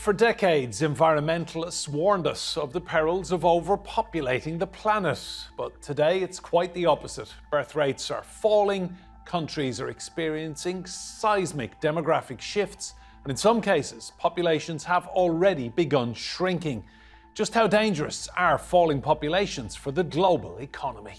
For decades, environmentalists warned us of the perils of overpopulating the planet. But today it's quite the opposite. Birth rates are falling, countries are experiencing seismic demographic shifts, and in some cases, populations have already begun shrinking. Just how dangerous are falling populations for the global economy?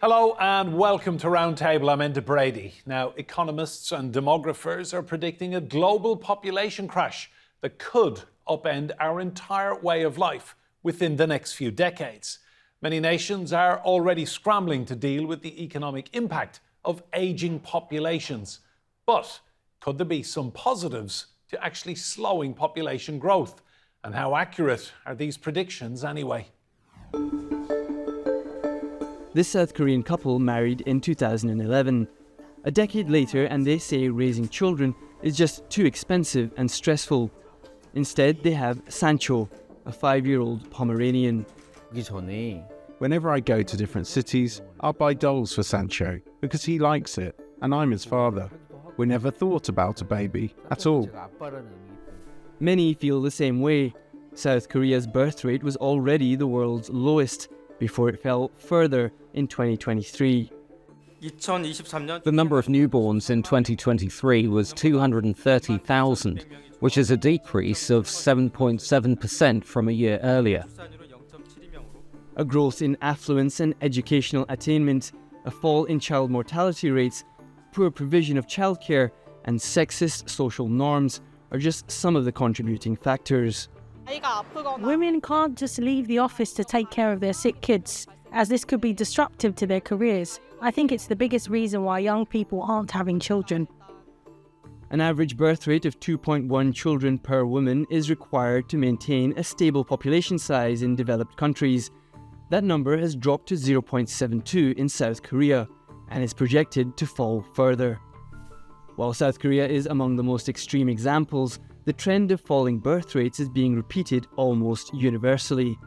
Hello and welcome to Roundtable. I'm Enda Brady. Now, economists and demographers are predicting a global population crash that could upend our entire way of life within the next few decades. Many nations are already scrambling to deal with the economic impact of ageing populations. But could there be some positives to actually slowing population growth? And how accurate are these predictions anyway? This South Korean couple married in 2011. A decade later, and they say raising children is just too expensive and stressful. Instead, they have Sancho, a 5-year-old Pomeranian. Whenever I go to different cities, I'll buy dolls for Sancho because he likes it, and I'm his father. We never thought about a baby at all. Many feel the same way. South Korea's birth rate was already the world's lowest before it fell further in 2023. The number of newborns in 2023 was 230,000, which is a decrease of 7.7% from a year earlier. A growth in affluence and educational attainment, a fall in child mortality rates, poor provision of childcare, and sexist social norms are just some of the contributing factors. Women can't just leave the office to take care of their sick kids, as this could be disruptive to their careers. I think it's the biggest reason why young people aren't having children. An average birth rate of 2.1 children per woman is required to maintain a stable population size in developed countries. That number has dropped to 0.72 in South Korea and is projected to fall further. While South Korea is among the most extreme examples, the trend of falling birth rates is being repeated almost universally.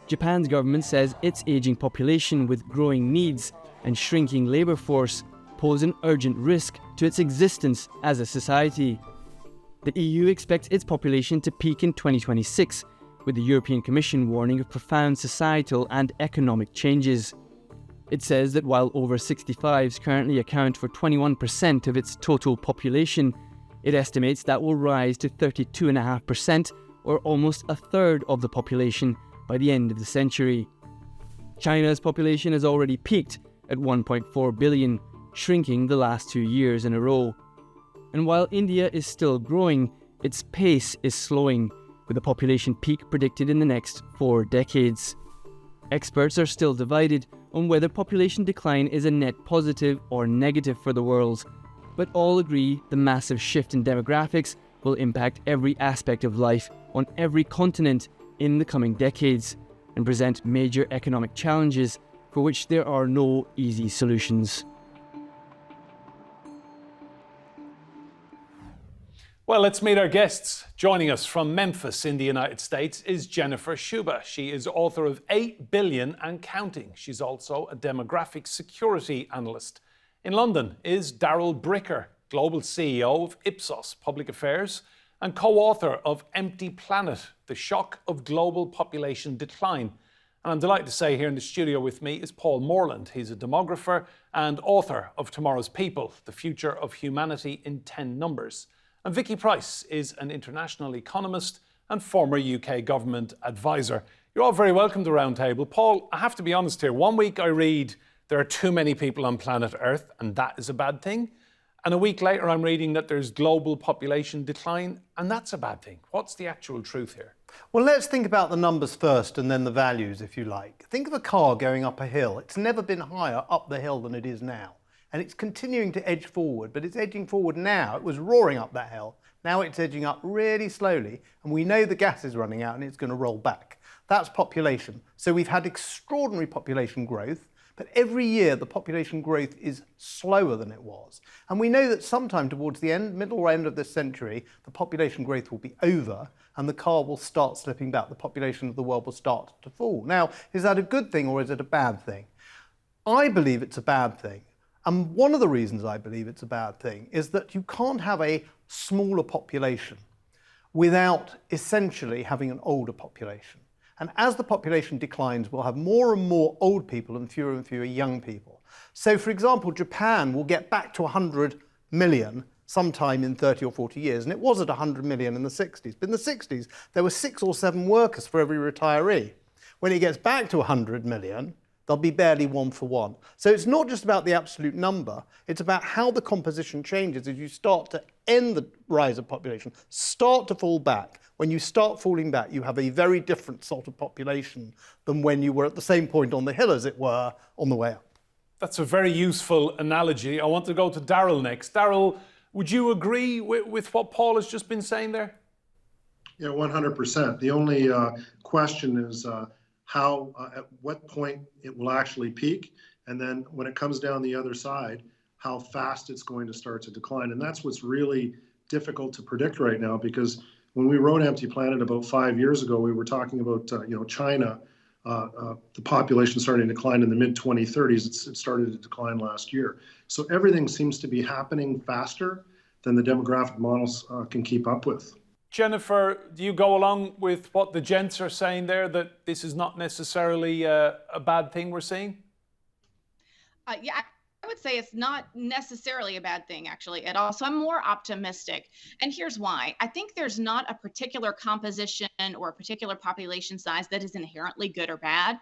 Japan's government says its aging population with growing needs and shrinking labour force pose an urgent risk to its existence as a society. The EU expects its population to peak in 2026, with the European Commission warning of profound societal and economic changes. It says that while over 65s currently account for 21% of its total population, it estimates that will rise to 32.5%, or almost a third of the population, by the end of the century. China's population has already peaked at 1.4 billion, shrinking the last 2 years in a row. And while India is still growing, its pace is slowing, with a population peak predicted in the next 4 decades. Experts are still divided on whether population decline is a net positive or negative for the world, but all agree the massive shift in demographics will impact every aspect of life on every continent in the coming decades and present major economic challenges for which there are no easy solutions. Well, let's meet our guests. Joining us from Memphis in the United States is Jennifer TRT. She is author of 8 Billion and Counting. She's also a demographic security analyst. In London is Darrell Bricker, Global CEO of Ipsos Public Affairs and co-author of Empty Planet, The Shock of Global Population Decline. And I'm delighted to say here in the studio with me is Paul Morland. He's a demographer and author of Tomorrow's People, The Future of Humanity in 10 Numbers. And Vicky Pryce is an international economist and former UK government advisor. You're all very welcome to Roundtable. Paul, I have to be honest here. One week I read there are too many people on planet Earth, and that is a bad thing. And a week later, I'm reading that there's global population decline, and that's a bad thing. What's the actual truth here? Well, let's think about the numbers first and then the values, if you like. Think of a car going up a hill. It's never been higher up the hill than it is now. And it's continuing to edge forward, but it's edging forward now. It was roaring up that hill. Now it's edging up really slowly, and we know the gas is running out and it's going to roll back. That's population. So we've had extraordinary population growth, but but every year the population growth is slower than it was. And we know that sometime towards the middle end of this century, the population growth will be over and the car will start slipping back. The population of the world will start to fall. Now, is that a good thing or is it a bad thing? I believe it's a bad thing. And one of the reasons I believe it's a bad thing is that you can't have a smaller population without essentially having an older population. And as the population declines, we'll have more and more old people and fewer young people. So, for example, Japan will get back to 100 million sometime in 30 or 40 years, and it was at 100 million in the 60s. But in the 60s, there were 6 or 7 workers for every retiree. When it gets back to 100 million, there'll be barely 1 for 1. So it's not just about the absolute number, it's about how the composition changes as you start to end the rise of population, start to fall back. When you start falling back, you have a very different sort of population than when you were at the same point on the hill, as it were, on the way up. That's a very useful analogy. I want to go to Darrell next. Darrell, would you agree with what Paul has just been saying there? Yeah, 100%. The only question is how, at what point it will actually peak, and then when it comes down the other side, how fast it's going to start to decline. And that's what's really difficult to predict right now, because when we wrote Empty Planet about 5 years ago, we were talking about China, the population starting to decline in the mid-2030s. It started to decline last year. So everything seems to be happening faster than the demographic models can keep up with. Jennifer, do you go along with what the gents are saying there, that this is not necessarily a bad thing we're seeing? Yeah, I would say it's not necessarily a bad thing, actually, at all. So I'm more optimistic. And here's why. I think there's not a particular composition or a particular population size that is inherently good or bad.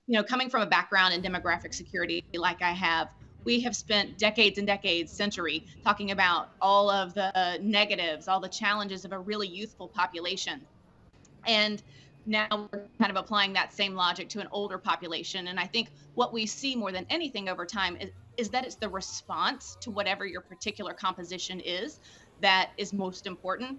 You know, coming from a background in demographic security like I have, we have spent decades and decades, century, talking about all of the negatives, all the challenges of a really youthful population. And now we're kind of applying that same logic to an older population. And I think what we see more than anything over time is that it's the response to whatever your particular composition is that is most important.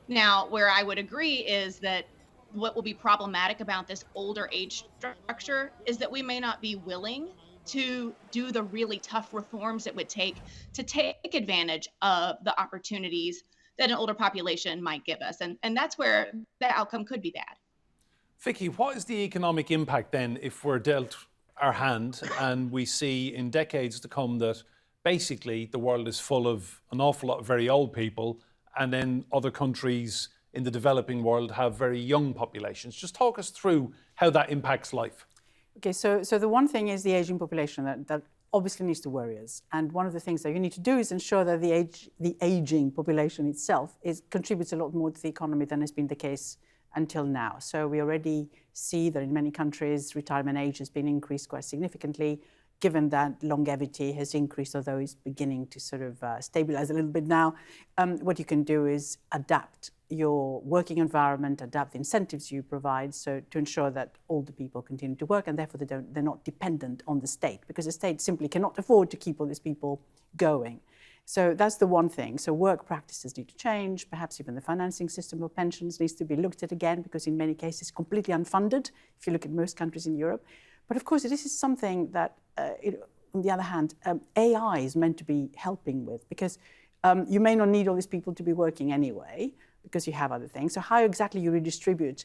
Now, where I would agree is that what will be problematic about this older age structure is that we may not be willing to do the really tough reforms it would take to take advantage of the opportunities that an older population might give us. And that's where the outcome could be bad. Vicky, what is the economic impact then if we're dealt our hand and we see in decades to come that basically the world is full of an awful lot of very old people, and then other countries in the developing world have very young populations? Just talk us through how that impacts life. Okay, so the one thing is the aging population that obviously needs to worry us. And one of the things that you need to do is ensure that the aging population itself contributes a lot more to the economy than has been the case until now. So we already see that in many countries, retirement age has been increased quite significantly, given that longevity has increased, although it's beginning to sort of stabilize a little bit now. What you can do is adapt your working environment, adapt the incentives you provide, so to ensure that older people continue to work, and therefore they're not dependent on the state, because the state simply cannot afford to keep all these people going. So that's the one thing. So work practices need to change. Perhaps even the financing system of pensions needs to be looked at again, because in many cases completely unfunded, if you look at most countries in Europe. But of course, this is something that, on the other hand, AI is meant to be helping with, because you may not need all these people to be working anyway, because you have other things. So how exactly you redistribute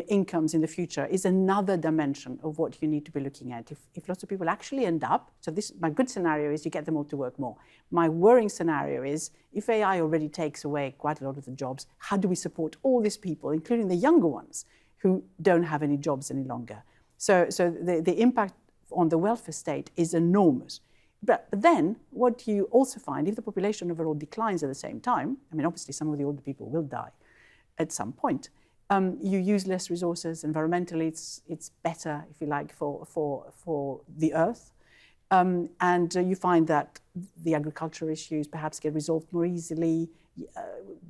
incomes in the future is another dimension of what you need to be looking at. If lots of people actually end up, so my good scenario is you get them all to work more. My worrying scenario is if AI already takes away quite a lot of the jobs, how do we support all these people, including the younger ones, who don't have any jobs any longer? So the impact on the welfare state is enormous. But then what you also find, if the population overall declines at the same time, I mean, obviously some of the older people will die at some point, you use less resources. Environmentally, it's better, if you like, for the earth. And you find that the agricultural issues perhaps get resolved more easily.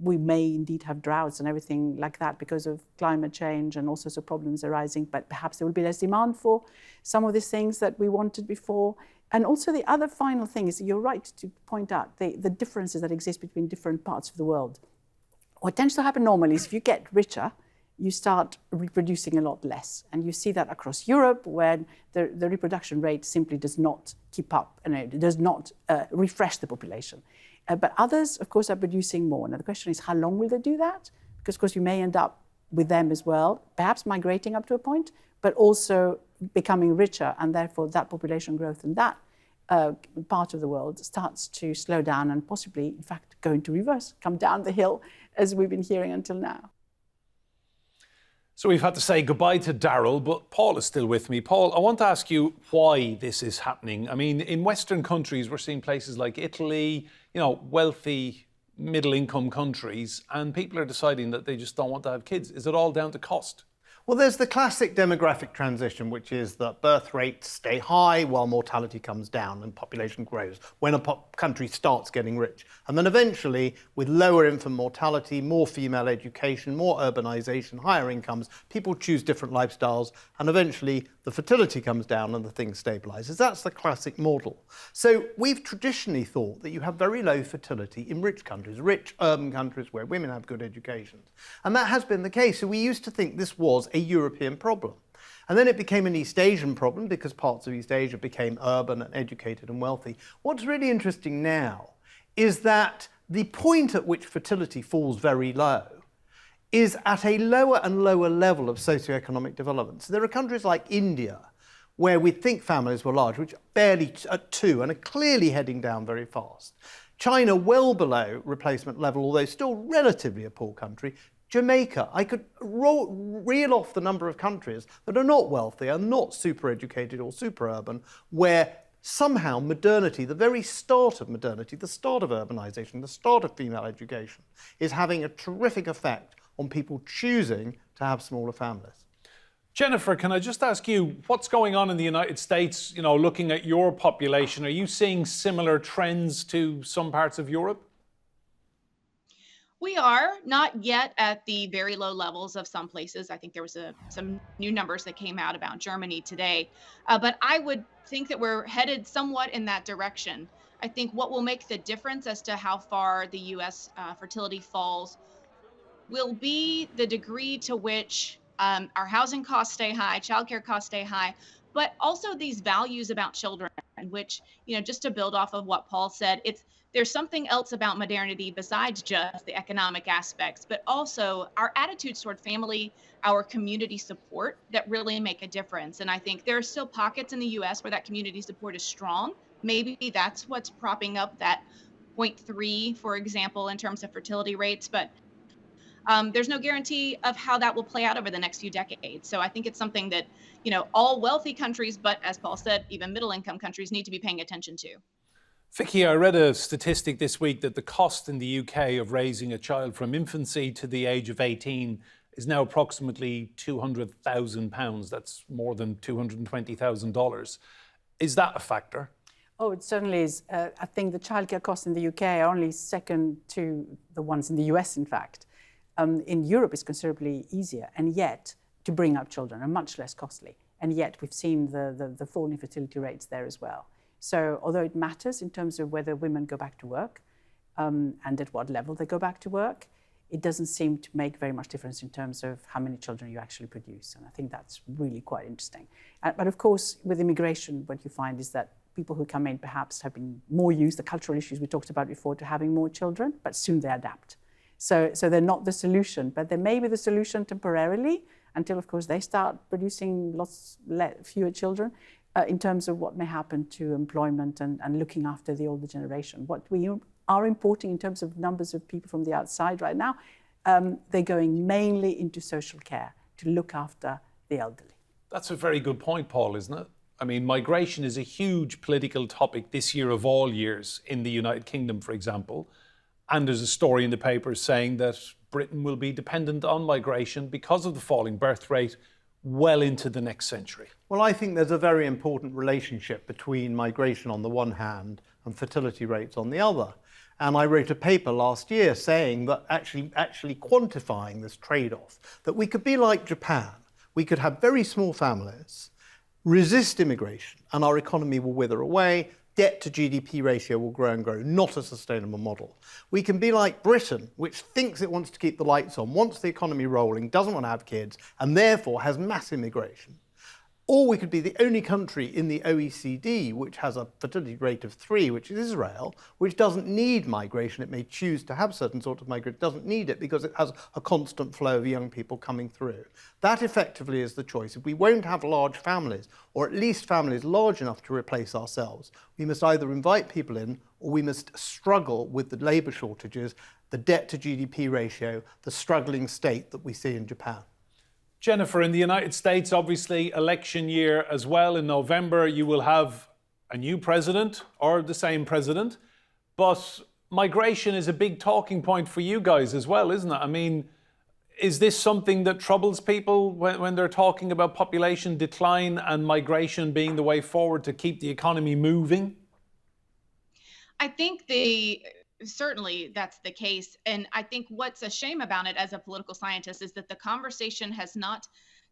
We may indeed have droughts and everything like that because of climate change and all sorts of problems arising, but perhaps there will be less demand for some of these things that we wanted before. And also the other final thing is, you're right to point out the differences that exist between different parts of the world. What tends to happen normally is if you get richer, you start reproducing a lot less. And you see that across Europe, where the reproduction rate simply does not keep up and it does not refresh the population. But others, of course, are producing more. Now, the question is, how long will they do that? Because, of course, you may end up with them as well, perhaps migrating up to a point, but also becoming richer, and therefore that population growth in that part of the world starts to slow down and possibly, in fact, go into reverse, come down the hill, as we've been hearing until now. So we've had to say goodbye to Darrell, but Paul is still with me. Paul, I want to ask you why this is happening. I mean, in Western countries, we're seeing places like Italy, wealthy, middle-income countries, and people are deciding that they just don't want to have kids. Is it all down to cost? Well, there's the classic demographic transition, which is that birth rates stay high while mortality comes down and population grows when a country starts getting rich. And then eventually, with lower infant mortality, more female education, more urbanization, higher incomes, people choose different lifestyles, and eventually the fertility comes down and the thing stabilizes. That's the classic model. So we've traditionally thought that you have very low fertility in rich countries, rich urban countries where women have good educations. And that has been the case. So we used to think this was a European problem. And then it became an East Asian problem because parts of East Asia became urban and educated and wealthy. What's really interesting now is that the point at which fertility falls very low is at a lower and lower level of socioeconomic development. So there are countries like India where we think families were large, which are barely at 2 and are clearly heading down very fast. China well below replacement level, although still relatively a poor country. Jamaica, I could reel off the number of countries that are not wealthy, are not super educated or super urban, where somehow modernity, the very start of modernity, the start of urbanization, the start of female education, is having a terrific effect on people choosing to have smaller families. Jennifer, can I just ask you, what's going on in the United States, looking at your population? Are you seeing similar trends to some parts of Europe? We are not yet at the very low levels of some places. I think there was some new numbers that came out about Germany today. But I would think that we're headed somewhat in that direction. I think what will make the difference as to how far the U.S. Fertility falls will be the degree to which our housing costs stay high, childcare costs stay high, but also these values about children, which, just to build off of what Paul said, there's something else about modernity besides just the economic aspects, but also our attitudes toward family, our community support that really make a difference. And I think there are still pockets in the US where that community support is strong. Maybe that's what's propping up that 0.3, for example, in terms of fertility rates. But there's no guarantee of how that will play out over the next few decades. So I think it's something that, all wealthy countries, but as Paul said, even middle income countries need to be paying attention to. Vicky, I read a statistic this week that the cost in the UK of raising a child from infancy to the age of 18 is now approximately £200,000. That's more than $220,000. Is that a factor? Oh, it certainly is. I think the childcare costs in the UK are only second to the ones in the US, in fact. In Europe, it's considerably easier, and yet to bring up children are much less costly. And yet we've seen the fall in fertility rates there as well. So although it matters in terms of whether women go back to work and at what level they go back to work, it doesn't seem to make very much difference in terms of how many children you actually produce. And I think that's really quite interesting. But of course, with immigration, what you find is that people who come in perhaps have been more used, the cultural issues we talked about before, to having more children, but soon they adapt. So they're not the solution, but they may be the solution temporarily until, of course, they start producing fewer children. In terms of what may happen to employment and looking after the older generation. What we are importing in terms of numbers of people from the outside right now, they're going mainly into social care to look after the elderly. That's a very good point, Paul, isn't it? I mean, migration is a huge political topic this year of all years in the United Kingdom, for example. And there's a story in the papers saying that Britain will be dependent on migration because of the falling birth rate well into the next century. Well, I think there's a very important relationship between migration on the one hand and fertility rates on the other. And I wrote a paper last year saying that actually quantifying this trade-off, that we could be like Japan. We could have very small families, resist immigration, and our economy will wither away. debt to GDP ratio will grow and grow, not a sustainable model. We can be like Britain, which thinks it wants to keep the lights on, wants the economy rolling, doesn't want to have kids, and therefore has mass immigration. Or we could be the only country in the OECD which has a fertility rate of 3, which is Israel, which doesn't need migration. It may choose to have certain sorts of migration, doesn't need it because it has a constant flow of young people coming through. That effectively is the choice. If we won't have large families, or at least families large enough to replace ourselves, we must either invite people in or we must struggle with the labour shortages, the debt to GDP ratio, the struggling state that we see in Japan. Jennifer, in the United States, obviously election year as well. In November, you will have a new president or the same president. But migration is a big talking point for you guys as well, isn't it? I mean, is this something that troubles people when they're talking about population decline and migration being the way forward to keep the economy moving? I think certainly that's the case. And I think what's a shame about it as a political scientist is that the conversation has not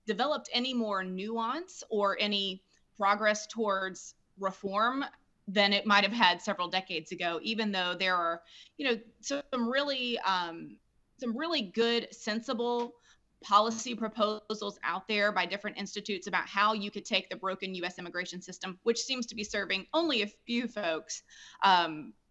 developed any more nuance or any progress towards reform than it might have had several decades ago, even though there are, some really good, sensible policy proposals out there by different institutes about how you could take the broken U.S. immigration system, which seems to be serving only a few folks,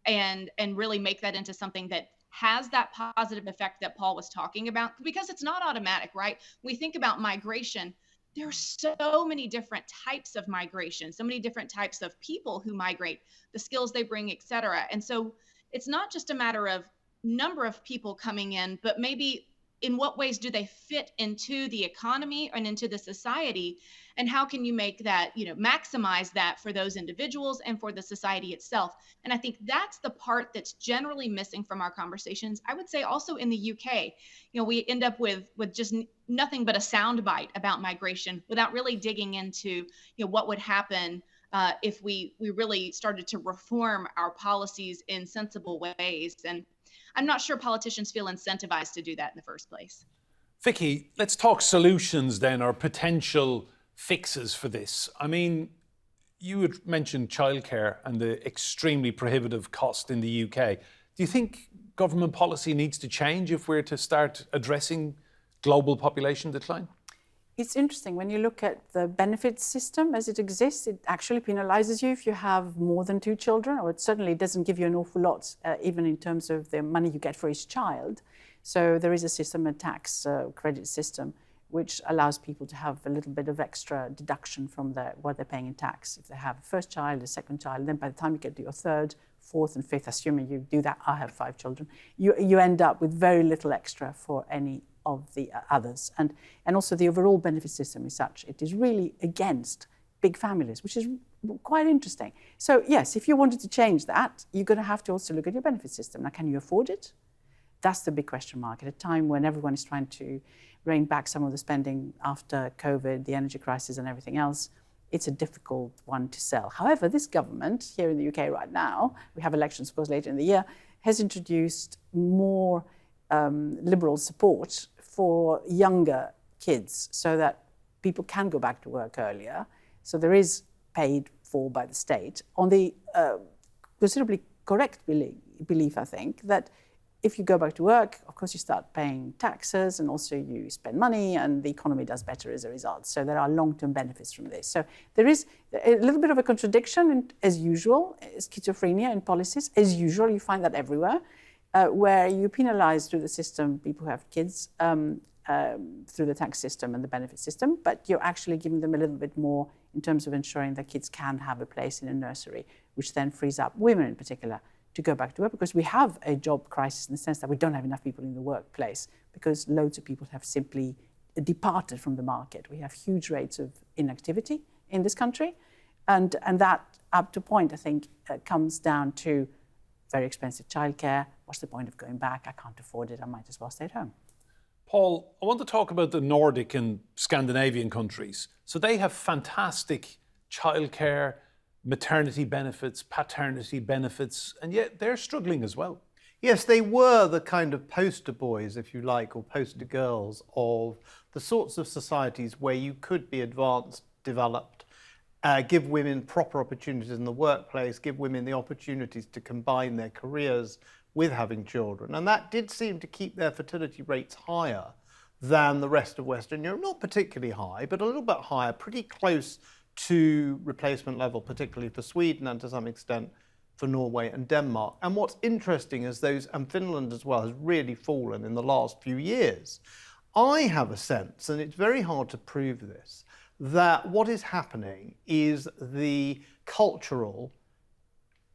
and really make that into something that has that positive effect that Paul was talking about, because it's not automatic, right? We think about migration. There are so many different types of migration, so many different types of people who migrate, the skills they bring, et cetera. And so it's not just a matter of number of people coming in, but maybe in what ways do they fit into the economy and into the society? And how can you make that, maximize that for those individuals and for the society itself? And I think that's the part that's generally missing from our conversations. I would say also in the UK, we end up with just nothing but a soundbite about migration without really digging into, what would happen if we really started to reform our policies in sensible ways. And I'm not sure politicians feel incentivized to do that in the first place. Vicky, let's talk solutions then, or potential fixes for this. I mean, you had mentioned childcare and the extremely prohibitive cost in the UK. Do you think government policy needs to change if we're to start addressing global population decline? It's interesting, when you look at the benefits system as it exists, it actually penalizes you if you have more than 2 children, or it certainly doesn't give you an awful lot, even in terms of the money you get for each child. So there is a system, a tax credit system, which allows people to have a little bit of extra deduction from what they're paying in tax. If they have a first child, a second child, then by the time you get to your 3rd, 4th and 5th, assuming you do that, I have 5 children, you end up with very little extra for any of the others. And also the overall benefit system is such, it is really against big families, which is quite interesting. So yes, if you wanted to change that, you're going to have to also look at your benefit system. Now, can you afford it? That's the big question mark. At a time when everyone is trying to rein back some of the spending after COVID, the energy crisis and everything else, it's a difficult one to sell. However, this government here in the UK right now, we have elections of course later in the year, has introduced more liberal support for younger kids so that people can go back to work earlier. So there is paid for by the state on the considerably correct belief, I think, that if you go back to work, of course you start paying taxes and also you spend money and the economy does better as a result. So there are long-term benefits from this. So there is a little bit of a contradiction, as usual, schizophrenia in policies. As usual, you find that everywhere. Where you penalize through the system people who have kids through the tax system and the benefit system, but you're actually giving them a little bit more in terms of ensuring that kids can have a place in a nursery, which then frees up women in particular to go back to work, because we have a job crisis in the sense that we don't have enough people in the workplace because loads of people have simply departed from the market. We have huge rates of inactivity in this country, and that up to a point, I think, comes down to very expensive childcare. What's the point of going back? I can't afford it. I might as well stay at home. Paul, I want to talk about the Nordic and Scandinavian countries. So they have fantastic childcare, maternity benefits, paternity benefits, and yet they're struggling as well. Yes, they were the kind of poster boys, if you like, or poster girls of the sorts of societies where you could be advanced, developed, give women proper opportunities in the workplace, give women the opportunities to combine their careers with having children. And that did seem to keep their fertility rates higher than the rest of Western Europe. Not particularly high, but a little bit higher, pretty close to replacement level, particularly for Sweden and to some extent for Norway and Denmark. And what's interesting is and Finland as well, has really fallen in the last few years. I have a sense, and it's very hard to prove this, that what is happening is the cultural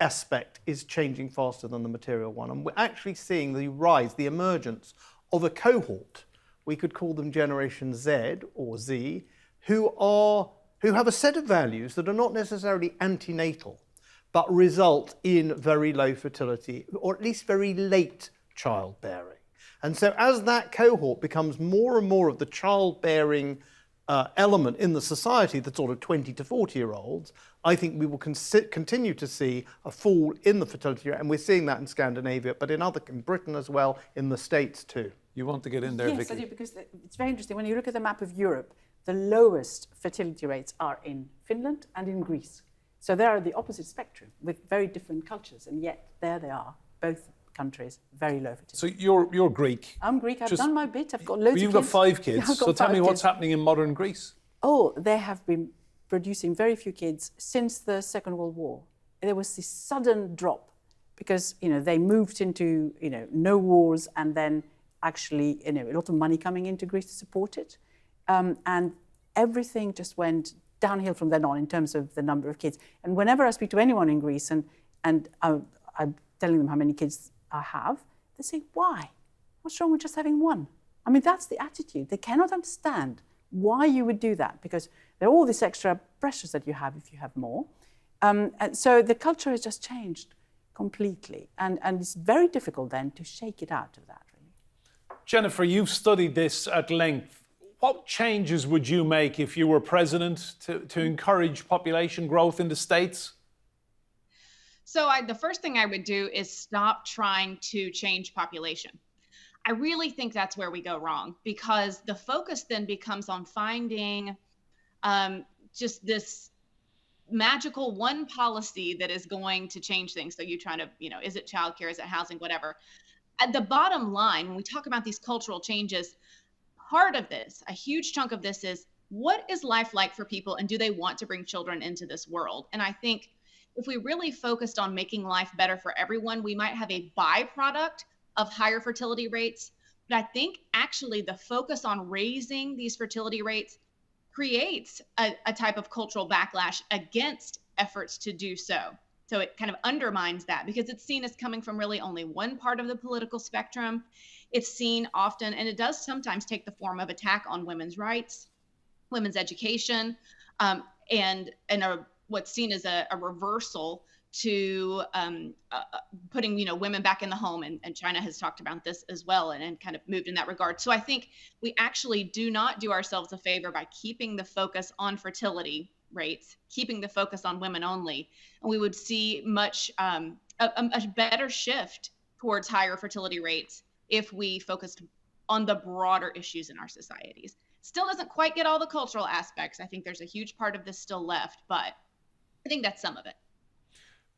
aspect is changing faster than the material one. And we're actually seeing the rise, the emergence of a cohort, we could call them Generation Z or Z, who have a set of values that are not necessarily antenatal, but result in very low fertility, or at least very late childbearing. And so as that cohort becomes more and more of the childbearing element in the society, the sort of 20 to 40-year-olds, I think we will continue to see a fall in the fertility rate, and we're seeing that in Scandinavia, but in Britain as well, in the States too. You want to get in there, Yes, Vicky? I do, because it's very interesting. When you look at the map of Europe, the lowest fertility rates are in Finland and in Greece. So they are the opposite spectrum with very different cultures, and yet there they are, both countries, very low fertility. So you're Greek. I'm Greek. I've done my bit. I've got loads of kids. You've got 5 kids. So tell me what's happening in modern Greece. Oh, they have been producing very few kids since the Second World War. There was this sudden drop because they moved into no wars, and then actually a lot of money coming into Greece to support it, and everything just went downhill from then on in terms of the number of kids. And whenever I speak to anyone in Greece and I'm telling them how many kids I have, they say, why? What's wrong with just having one? I mean, that's the attitude. They cannot understand why you would do that, because there are all these extra pressures that you have if you have more. And so the culture has just changed completely. And it's very difficult then to shake it out of that, really. Jennifer, you've studied this at length. What changes would you make if you were president to encourage population growth in the States? So the first thing I would do is stop trying to change population. I really think that's where we go wrong, because the focus then becomes on finding just this magical one policy that is going to change things. So you try to, is it childcare, is it housing, whatever. At the bottom line, when we talk about these cultural changes, part of this, a huge chunk of this is, what is life like for people, and do they want to bring children into this world? And I think if we really focused on making life better for everyone, we might have a byproduct of higher fertility rates. But I think actually the focus on raising these fertility rates creates a type of cultural backlash against efforts to do so. So it kind of undermines that, because it's seen as coming from really only one part of the political spectrum. It's seen often, and it does sometimes take the form of attack on women's rights, women's education, and what's seen as a reversal to putting women back in the home, and China has talked about this as well, and kind of moved in that regard. So I think we actually do not do ourselves a favor by keeping the focus on fertility rates, keeping the focus on women only, and we would see a better shift towards higher fertility rates if we focused on the broader issues in our societies. Still doesn't quite get all the cultural aspects. I think there's a huge part of this still left, but I think that's some of it.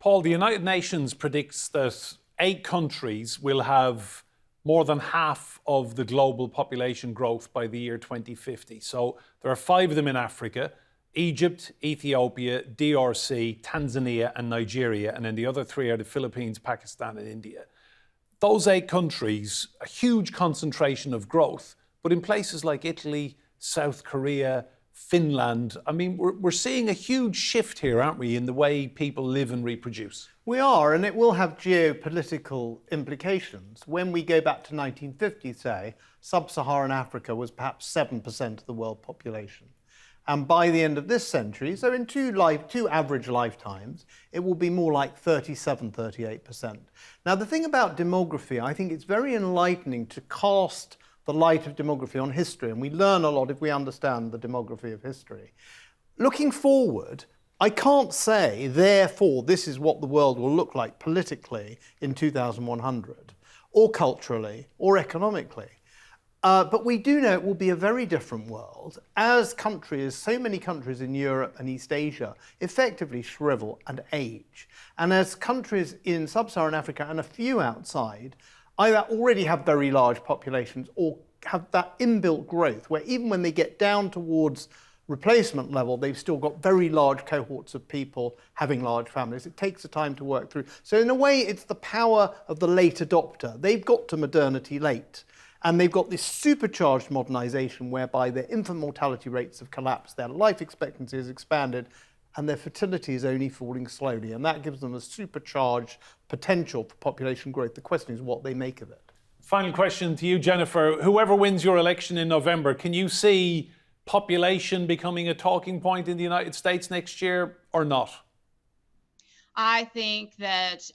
Paul, the United Nations predicts that 8 countries will have more than half of the global population growth by the year 2050. So there are 5 of them in Africa: Egypt, Ethiopia, DRC, Tanzania, and Nigeria. And then the other 3 are the Philippines, Pakistan, and India. Those 8 countries, a huge concentration of growth, but in places like Italy, South Korea, Finland, I mean, we're seeing a huge shift here, aren't we, in the way people live and reproduce? We are, and it will have geopolitical implications. When we go back to 1950, say, sub-Saharan Africa was perhaps 7% of the world population. And by the end of this century, so in two average lifetimes, it will be more like 37, 38%. Now, the thing about demography, I think it's very enlightening to cast the light of demography on history, and we learn a lot if we understand the demography of history. Looking forward, I can't say, therefore, this is what the world will look like politically in 2100, or culturally, or economically. But we do know it will be a very different world as countries, so many countries in Europe and East Asia, effectively shrivel and age. And as countries in sub-Saharan Africa and a few outside either already have very large populations or have that inbuilt growth, where even when they get down towards replacement level, they've still got very large cohorts of people having large families. It takes the time to work through. So in a way, it's the power of the late adopter. They've got to modernity late. And they've got this supercharged modernization whereby their infant mortality rates have collapsed, their life expectancy has expanded, and their fertility is only falling slowly. And that gives them a supercharged potential for population growth. The question is what they make of it. Final question to you, Jennifer. Whoever wins your election in November, can you see population becoming a talking point in the United States next year or not? I think that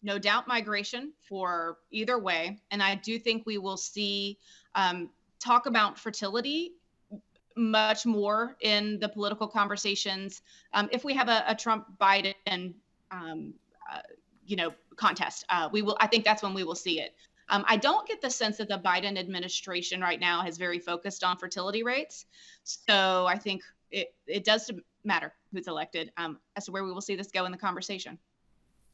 no doubt migration for either way. And I do think we will see talk about fertility much more in the political conversations if we have a Trump-Biden contest. I think that's when we will see it. I don't get the sense that the Biden administration right now is very focused on fertility rates. So I think it does matter who's elected as to where we will see this go in the conversation.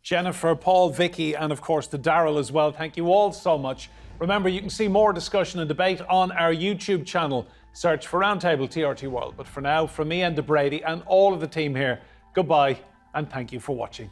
Jennifer, Paul, Vicky, and of course to Darrell as well. Thank you all so much. Remember, you can see more discussion and debate on our YouTube channel. Search for Roundtable TRT World. But for now, from me, Enda Brady, and all of the team here, goodbye and thank you for watching.